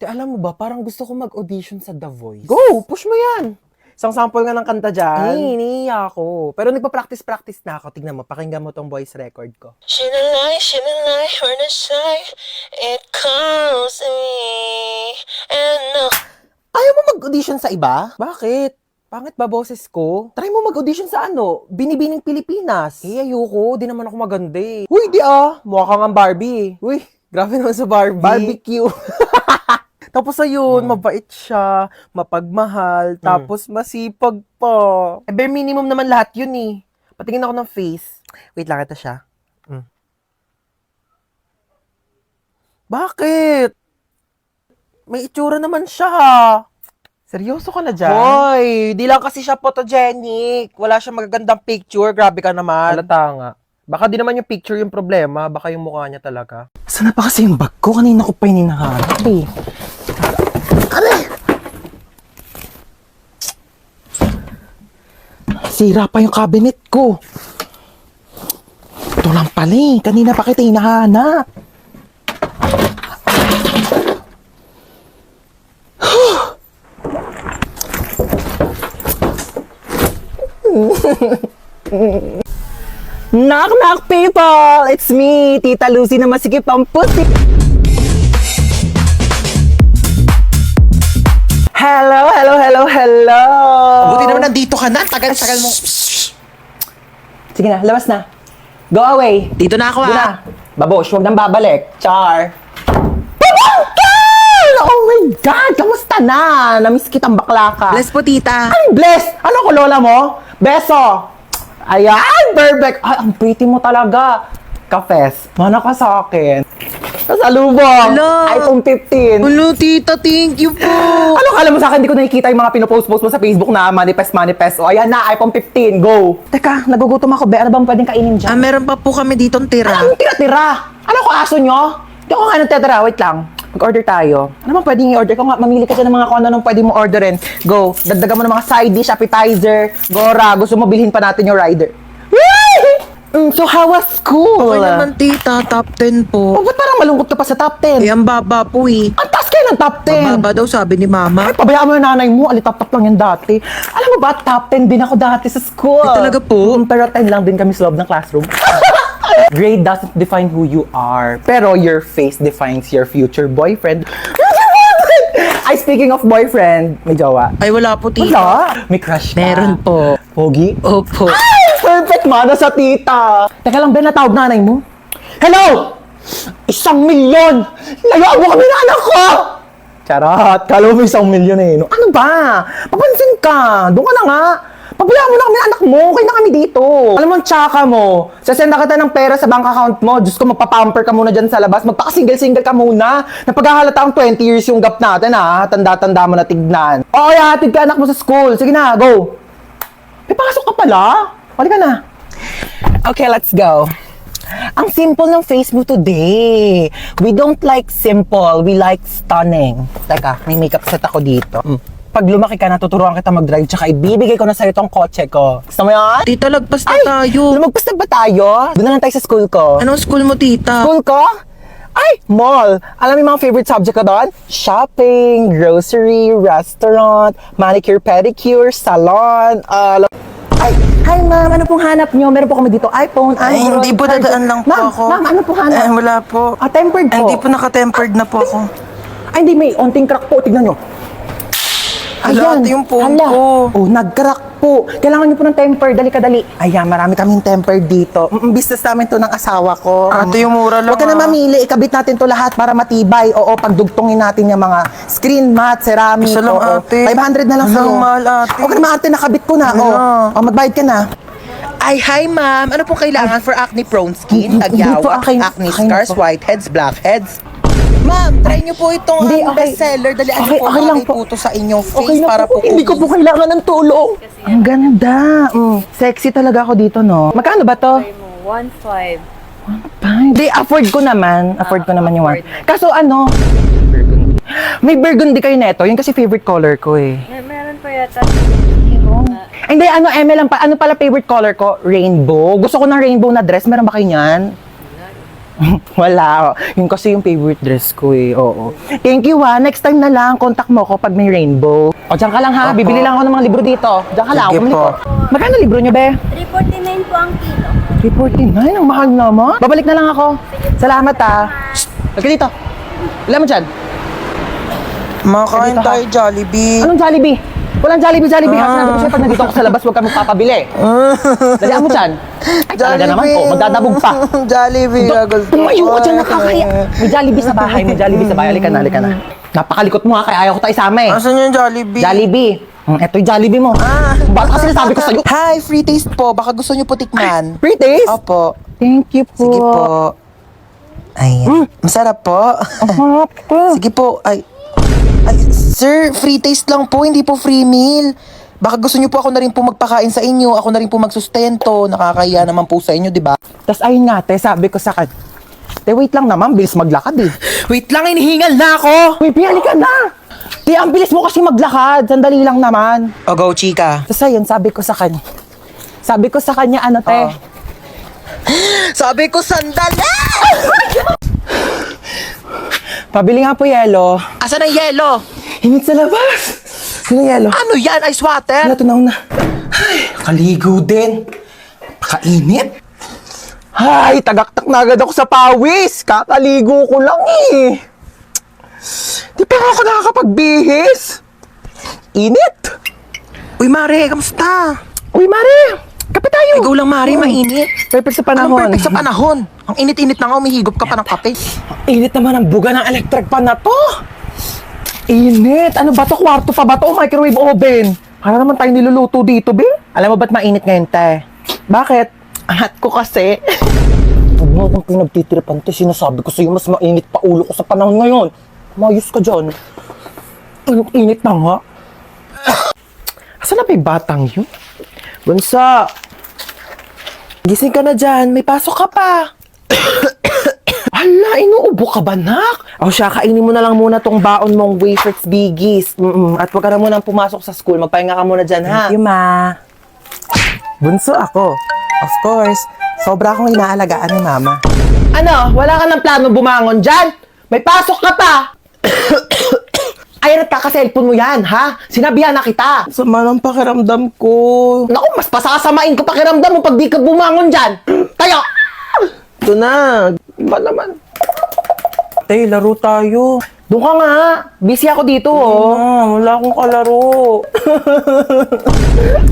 Alam mo ba, parang gusto ko mag-audition sa The Voice. Go! Push mo yan! Isang sample nga ng kanta dyan. Iniiya ako. Pero nagpa-practice na ako. Tignan mo, pakinggan mo tong voice record ko. Sinalay, we're not shy. It calls me. And Ayaw mo mag-audition sa iba? Bakit? Pangit ba boses ko? Try mo mag-audition sa Binibining Pilipinas. Ayoko. Di naman ako maganda eh. Uy, di mukha kang ang Barbie. Uy, grabe naman sa Barbie. Barbecue. Tapos ayun, mabait siya, mapagmahal, tapos masipag pa. Bare minimum naman lahat yun eh. Patingin ako ng face. Wait lang, ito siya. Bakit? May itsura naman siya. Seryoso ka na dyan? Hoy, di lang kasi siya photogenic. Wala siya magagandang picture. Grabe ka naman. Halata nga. Baka di naman yung picture yung problema. Baka yung mukha niya talaga. Saan na pa kasi yung bag ko? Kanina ko pa hinahanap eh. Sira pa yung cabinet ko. Ito lang pala eh. Kanina pa kita hinahanap. Knock knock people! It's me, Tita Lucy na masikip ang pusi. Hello, hello, hello, hello! Buti naman nandito ka na. Tagal-tagal mo. Sige na, labas na. Go away. Dito na ako Doon na. Babosh, huwag nang babalik. Char. Babangkel! Oh my God! Kamusta na? Namiss kitang bakla ka. Bless po, tita. Ay, bless! Ano ko, lola mo? Beso! Ayan, perfect! Ay, ang pretty mo talaga. Kafes, mana ka sa akin. Kasalubong! Hello! iPhone 15. Hello, tita. Thank you po. Ano kala mo sa akin? Hindi ko nakikita yung mga pinopost-post mo sa Facebook na manifest. O, ayan na, iPhone 15. Go! Teka, nagugutom ako. Be, ano bang pwedeng kainin dyan? Meron pa po kami ditong tira. Anong tira-tira? Ano ko aso nyo? Hindi ako nga nagtitira. Wait lang. Mag-order tayo. Ano bang pwedeng i-order? Kung nga, mamili ka dyan ng mga kung ano pwede mo orderin. Go. Dagdagan mo ng mga side dish, appetizer, gora. Gusto mo bilhin pa natin yung rider. So, how was school? Okay naman, tita. Top 10 Oh, po. ba't parang malungkot ka pa sa top 10? Eh, ang baba po eh. Ang taas kayo ng top 10. Ang baba daw, sabi ni mama. Ay, pabayaan mo yung nanay mo. Alitap-tap lang yan dati. Alam mo ba, top 10 din ako dati sa school. Ay, talaga po? Pero 10 lang din kami sa loob ng classroom. Grade doesn't define who you are. Pero your face defines your future boyfriend. Ay, speaking of boyfriend, may jowa. Ay, wala po, tita. Wala. May crush ka. Meron po. Pogi? Opo. Ay, perfect mana sa tita. Teka lang, Ben, natawag nanay mo. Hello! 1,000,000! Layaan mo kami na anak ko! Charot, kala mo 1,000,000 eh. No? Ano ba? Papansin ka. Doon ka na nga. Pabayaan mo na kami ng anak mo. Okay na kami dito. Alam mo, ang tsaka mo. Sasenda kita ng pera sa bank account mo. Diyos ko, magpapamper ka muna dyan sa labas. Magpaka-single-single ka muna. Napaghahalata ang 20 years yung gap natin, ha? Tanda-tanda mo na tignan. Oo, hatid ka anak mo sa school. Sige na, go. May pasok ka pala. Wali ka na. Okay, let's go. Ang simple ng face mo today. We don't like simple. We like stunning. Teka, may makeup set ako dito. Pag lumaki ka, natuturuan kita mag-drive, tsaka ibibigay ko na sa'yo tong kotse ko. Gusto mo yan? Tita, lagpas na tayo. Lumagpas na ba tayo? Doon na lang tayo sa school ko. Anong school mo, tita? School ko? Ay, mall. Alam mo yung mga favorite subject ko doon? Shopping, grocery, restaurant, manicure, pedicure, salon, Ay, hi ma'am, ano pong hanap nyo? Meron po kami dito iPhone, Ay, Android, hindi po, charger. dadaan lang po Ma'am, ako. Ma'am, ano po hanap? Wala po. Tempered po. Hindi po naka-tempered na po ako. Ay, hindi, may onting crack po. Tignan nyo. Hala, ito yung phone hala. ko. Oh, nag-crack po. Kailangan nyo po ng temper. Dali ka, dali. Ayan, marami kaming temper dito. Business namin to ng asawa ko. Ate, yung mura lang, Huwag ka na mamili. Ikabit natin to lahat para matibay. Oo, pagdugtungin natin yung mga screen mat, ceramic. Isa lang, oo. ate. 500 na lang Hala, sa'yo. mahal, ate. Huwag ka na ate, nakabit ko na. Hala. Oh, magbayad ka na. Ay, hi ma'am. Ano pong kailangan for acne prone skin, Hindi po, agyawa, okay na- acne okay na scars, po. whiteheads, blackheads? Ma'am, try niyo po itong Hindi, okay. bestseller. Dalian Okay, niyo po okay lang bagay po. po to sa inyong face Okay na para po Hindi ko po kailangan ng tulong. Ang ganda. Sexy talaga ako dito, no? Magkano ba to? 1.5. Hindi, afford ko naman. Afford ko naman yung one. Kaso ano? May burgundy kayo neto. Yun kasi favorite color ko eh. Meron pa yata. Hindi, ano, Eme lang pa. Ano pala favorite color ko? Rainbow. Gusto ko ng rainbow na dress. Meron ba kayo niyan? Wala. Yun kasi yung favorite dress ko eh. Oo. Thank you Next time na lang, contact mo ko pag may rainbow. O, dyan ka lang ha. Opo. Bibili lang ako ng mga libro dito. Dyan ka lang. Sige Bumili po. ko. Magkano libro nyo, be? 349 po ang kilo. 349? Ang mahal naman. Babalik na lang ako. Salamat ha. Halika dito. Wala mo dyan. Makain Dito ka. tayo Jollibee. Anong Jollibee? Walang Jollibee. Ha? Sinabi ko sa'yo, pag nandito ako sa labas, huwag ka magpapabili. Dalihan mo dyan. Ay, talaga naman po. Magdadabog pa. Jollibee. Tumayo ka dyan, nakakaya. May Jollibee sa bahay. Halika na. Napakalikot mo ha, kaya ayaw ko tayo isama eh. Asan yung Jollibee? Jollibee. Eto yung Jollibee mo. Bakit kasi nasabi ko sa'yo? Hi, free taste po. Baka gusto niyo po tikman. Free taste? Opo. Thank you po. Sige po. Ayan. Masarap po. Harap po. Sige po. Ay, sir, free taste lang po. Hindi po free meal. Baka gusto niyo po ako na rin po magpakain sa inyo. Ako na rin po magsustento. Nakakaya naman po sa inyo, di ba? Tapos ayun nga, te, sabi ko sa kanya, te, wait lang naman, bilis maglakad eh. Wait lang, inihingal na ako. Uy, piyali ka na! Te, ang bilis mo kasi maglakad, sandali lang naman. O, go, chika. Tapos ayun, sabi ko sa kanya, ano, te? Oh. Sabi ko, sandali! Pabili nga po yelo. Asan ang yelo? Hinit sa labas. Sino yelo? Ano yan? Ice water? Ano, tunaw na. Ay, kaligo din. Pakainit. Ay, tagaktak na agad ako sa pawis. Kakaligo ko lang eh. Di pa ako nakakapagbihis. Init. Uy, Mare, kamusta? Uy, Mare. Kape tayo. Ikaw lang, Mare, mainit. Perfect sa Anong panahon. perfect sa panahon? Ang init-init na nga, umihigop ka pa ng kape. Init naman ang buga ng electric pan na to. Init. Ano ba to? Kwarto pa ba to? Microwave oven. Para naman tayo niluluto dito, be. Alam mo ba't mainit ngayon, te? Bakit? Angat ko kasi. Huwag mo akong pinagtitiripan, te. Sinasabi ko sa'yo, mas mainit pa ulo ko sa panahon ngayon. Mayos ka dyan. Ang init na nga. Asan na ba yung batang yun? Bunso. Gising ka na dyan. May pasok ka pa. Hala, inuubo ka ba, nak? O siya, kainin mo na lang muna tong baon mong Wafers Biggies. At huwag ka na munang pumasok sa school. Magpahinga ka muna dyan, ha? Thank you, Ma. Bunso ako. Of course. Sobra akong inaalagaan ni Mama. Ano? Wala ka ng plano bumangon dyan? May pasok ka pa! Ay, nagkaka-cellphone mo yan, ha? Sinabihan na kita. Sama ng pakiramdam ko. Naku, mas pasasamain ko pakiramdam mo pag di ka bumangon dyan. Tayo! Ito na. Iba naman. Tay, laro tayo. Doon ka nga. Busy ako dito, oh. Wala akong kalaro.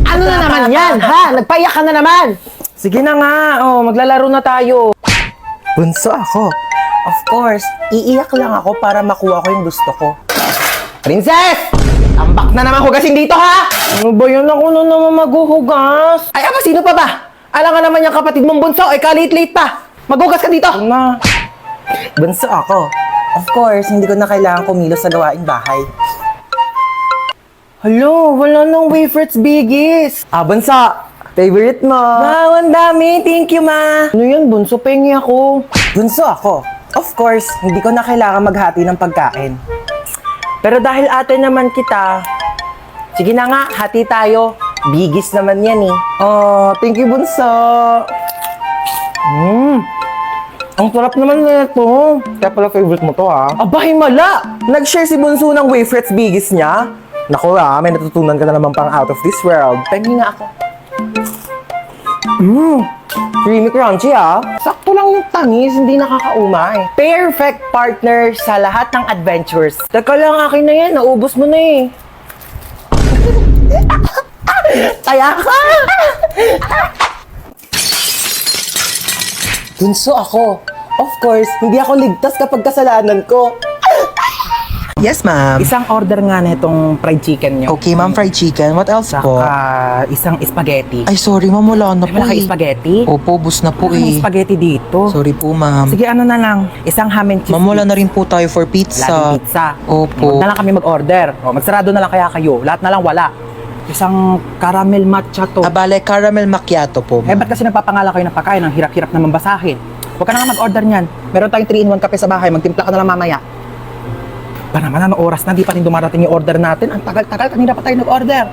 Ano na naman yan, ha? Nagpaiyak ka na naman. Sige na nga. Oh, maglalaro na tayo. Bunso ako. Of course, iiyak lang ako para makuha ko yung gusto ko. Princess! Tambak na naman hugasin dito, ha? Ano ba yun? Ako na naman maghuhugas. Ay, ama, sino pa ba? Alam nga naman yung kapatid mong bunso, ay kalit-late pa. Maghugas ka dito. Na. Bunso ako. Of course, hindi ko na kailangan kumilos sa gawaing bahay. Hello, wala nang Wafers Biggies. Ah, bunso. Favorite mo. Wow, ang dami. Thank you, Ma. Ano yan, bunso? Pengi ako. Bunso ako. Of course, hindi ko na kailangan maghati ng pagkain. Pero dahil ate naman kita, sige na nga, hati tayo. Bigis naman yan eh. Oh, thank you, Bunso. Ang sarap naman nito. Kaya pala favorite mo to, ha? Aba, himala! Nag-share si Bunso ng Wafers Bigis niya. Naku, may natutunan ka na naman pang out of this world. Pengi nga ako. Creamy crunchy ah. Sakto lang yung tamis, hindi nakakaumay. Perfect partner sa lahat ng adventures. Teka lang, akin na yan. Naubos mo na eh. Taya ka! Bunso ako. Of course, hindi ako ligtas kapag kasalanan ko. Yes, ma'am. Isang order nga na itong fried chicken nyo. Okay, ma'am, fried chicken. What else po? Saka isang spaghetti. Ay, sorry, ma'am. Wala na po Wala kay eh. spaghetti? Opo, bus na po Walang eh. spaghetti dito. Sorry po, ma'am. Sige, ano na lang. Isang ham and cheese. Ma'am, wala na rin po tayo for pizza. Laging pizza. Opo. Huwag na lang kami mag-order. O, magsarado na lang kaya kayo. Lahat na lang wala. Isang caramel matcha to. Abale, caramel macchiato po, Eh, ma'am. ba't kasi nagpapangala kayo ng pagkain? Ang hirap-hirap naman basahin. Huwag ka na nga mag-order niyan. Meron tayong 3-in-1 kape sa bahay. Magtimpla ka na lang mamaya. Ba naman, anong oras na? Di pa rin dumarating yung order natin. Ang tagal-tagal. Kanina pa tayo nag-order.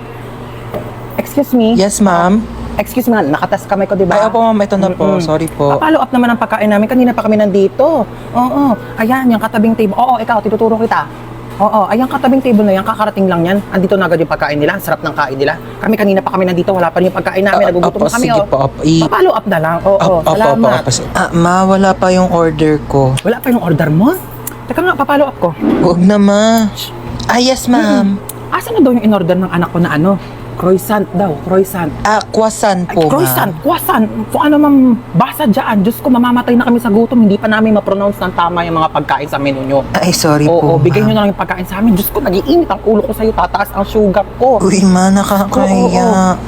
Excuse me? Yes, ma'am. Excuse me, nakatas kamay ko, di ba? Ay, opo ma'am, ito na po. Sorry po. Follow up naman ang pagkain namin. Kanina pa kami nandito. Oo. Ayan, yung katabing table. Oo, ikaw, tinuturo kita. Oo, ayan katabing table na yan. Kakarating lang yan. Andito na agad yung pagkain nila. Sarap ng kain nila. Kami kanina pa kami nandito. Wala pa rin yung pagkain namin. Nagugutom Opo, na kami. sige po, opo. Follow up na lang. Oo, salamat. Ma, wala pa yung order ko. Wala pa yung order mo? Teka nga, papalo up ko. Huwag na, ma. Ah, yes, ma'am. Asan na daw yung in-order ng anak ko na ano? Croissant daw, croissant. Ah, croissant Ay, po, croissant, ma'am. croissant. Kung ano mang basa dyan, Diyos ko, mamamatay na kami sa gutom. Hindi pa namin ma-pronounce ng tama yung mga pagkain sa menu nyo. Ay, sorry Oo, po, bigay nyo ma'am. na lang yung pagkain sa amin. Diyos ko, nag-iinit ang ulo ko sa'yo. Tataas ang sugar ko. Uy, ma, nakakaya.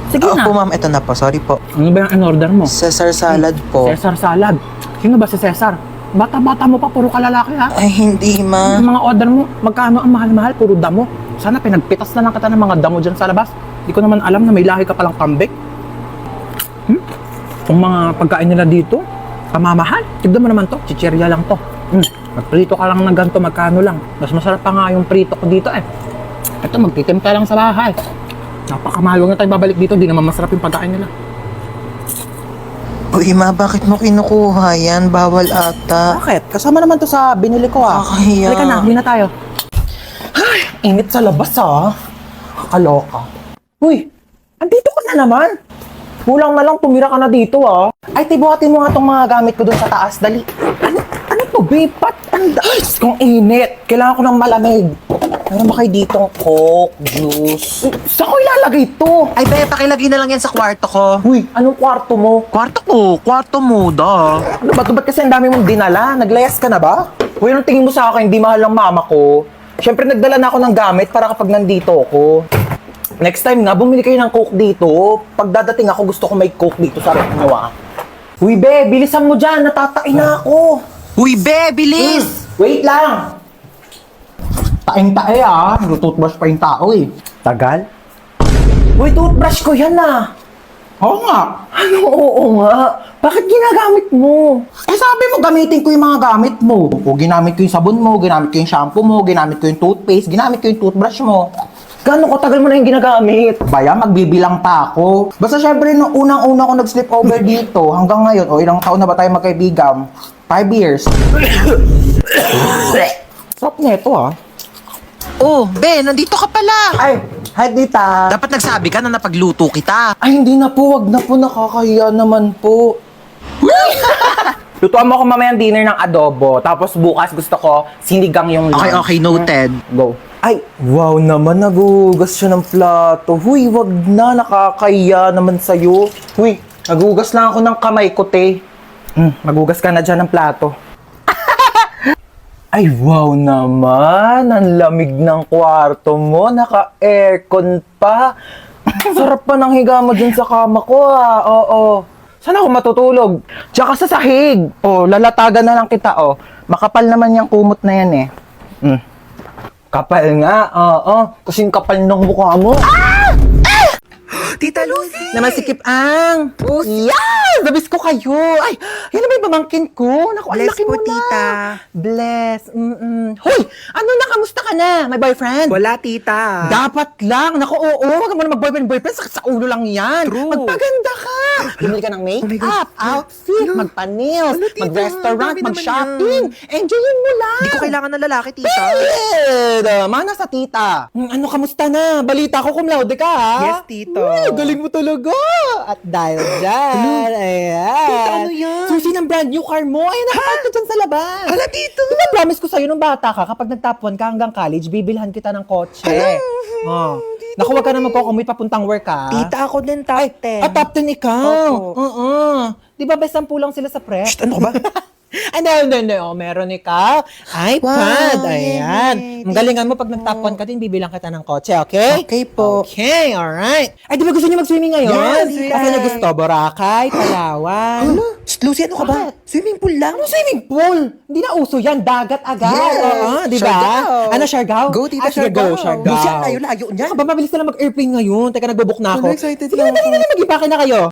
Sige na. Opo, ma'am, ito na po. Sorry po. Ano ba yung in-order mo? Caesar salad po. Cesar salad. Sino ba si Cesar? Bata-bata mo pa, puro kalalaki ha? Ay, hindi, ma. Yung mga order mo, magkano ang mahal-mahal, puro damo. Sana pinagpitas na lang kita ng mga damo dyan sa labas. Di ko naman alam na may lahi ka palang kambing. Yung mga pagkain nila dito, kamamahal. Tignan mo naman to, chichirya lang to. Magprito ka lang ng ganito, magkano lang. Mas masarap pa nga yung prito ko dito eh. Ito, magtitim ka lang sa bahay. Napakamahal, huwag na tayo babalik dito, di naman masarap yung pagkain nila. Uy, ma, bakit mo kinukuha yan? Bawal ata. Bakit? Kasama naman to sa binili ko ah. Kakahiya. Halika na, huli na tayo. Ay, init sa labas ah. Kaloka. Uy, andito ka na naman. Kulang na lang, tumira ka na dito ah. Ay, tibuhatin mo nga tong mga gamit ko doon sa taas. Dali. Ano to, babe? Ba't ang daas kong init? Kailangan ko ng malamig. Meron ba kayo ditong Coke, juice? Saan ko ilalagay to? Ay, be, pakilagay na lang yan sa kwarto ko. Uy, anong kwarto mo? Kwarto mo, da. Ano ba? Ba't kasi ang dami mong dinala? Naglayas ka na ba? Uy, anong tingin mo sa akin? Di mahal ng mama ko. Siyempre, nagdala na ako ng gamit para kapag nandito ako. Next time nga, bumili kayo ng Coke dito. Pag dadating ako, gusto ko may Coke dito sa rep nyo ah. Uy, be, bilisan mo dyan. Natatain na ako. Uy, be, bilis! Wait lang. Taing-tae ah. Toothbrush pa yung tao eh. Tagal? Uy, toothbrush ko yan ah. Oo nga. Ano oo nga? Bakit ginagamit mo? Eh sabi mo gamitin ko yung mga gamit mo. O ginamit ko yung sabon mo, ginamit ko yung shampoo mo, ginamit ko yung toothpaste, ginamit ko yung toothbrush mo. Gano'ng katagal mo na yung ginagamit? Baya, magbibilang pa ako. Basta syempre, nung unang-una ko nag-sleep over dito, hanggang ngayon, o ilang taon na ba tayo magkaibigan? 5 years. Sarap nito ah. Oh, be, nandito ka pala. Ay, hi Tita. Dapat nagsabi ka na napagluto kita. Ay, hindi na po. Wag na po. Nakakahiya naman po. Lutuan mo ako mamayang dinner ng adobo. Tapos bukas gusto ko sinigang yung lunch. Okay, noted. Go. Ay, wow naman. Nagugas siya ng plato. Huy, wag na. Nakakahiya naman sa'yo. Huy, nagugas lang ako ng kamay ko, te. Magugas ka na dyan ng plato. Ay, wow naman. Ang lamig ng kwarto mo. Naka-aircon pa. Sarap pa ng higa mo dyan sa kama ko, ah. Oo. Saan ako matutulog? Diyan ka sa sahig. Oh, lalatagan na lang kita, oh. Makapal naman yung kumot na yan, eh. Kapal nga, oo. Kasing kapal ng mukha mo. Tita Lucy! Naman si Kip Ang. Yes! Nabis ko kayo. Ay, yan na ba yung pamangkin ko? Naku, ang Bless laki po, mo na. tita. Bless. Hoy, ano na? Kamusta ka na? May boyfriend? Wala, tita. Dapat lang. Naku, oo. Huwag mo na mag-boyfriend. Sakit sa ulo lang yan. True. Magpaganda ka. Bumili ka ng make-up, outfit, magpa-nails, Ano, tita? mag-restaurant, Dami naman mag-shopping. Enjoyin mo lang. Di ko kailangan ng lalaki, tita. Mana sa tita. Ano, kamusta na? Balita ko cum laude ka, ha? Yes, tito. Uy, galing mo talaga. At dahil dyan, ayan. Tita, ano yan? Susi ng brand new car mo. Ayan, nakapark ka dyan sa labas. Hala, tito. Diba promise ko sa'yo nung bata ka, kapag nag-top 1 ka hanggang college, bibilhan kita ng kotse. Oh. Naku, wag ka na magkocommute papuntang work, ha? Tita, ako din top 10. Top 10 ikaw? Opo. Oo. Di ba best 10 lang sila sa prep? Ano ka ba? No. Meron ikaw. iPad. Wow, Ayan. yay. Ang galingan mo pag nag-top 1 ka din, bibilang kita ng kotse, okay? Okay po. Okay, alright. Ay, di ba gusto niyo mag-swimming ngayon? Yes, Kasi niyo gusto, Boracay, Palawan. Lucy, ano ka ba? Swimming pool lang. Ano swimming pool? Hindi na uso yan. Dagat agad. Yes. Oo, di ba? Siargao. Ano, Siargao? Go, tita, Sige, Siargao. go, Siargao. Lucy, ang layo-layo niyan. Ano ba, mabilis na lang mag-airplane ngayon. Teka, nagbo-book na ako. Excited Sige, na dali ako. na mag-ipake na kayo.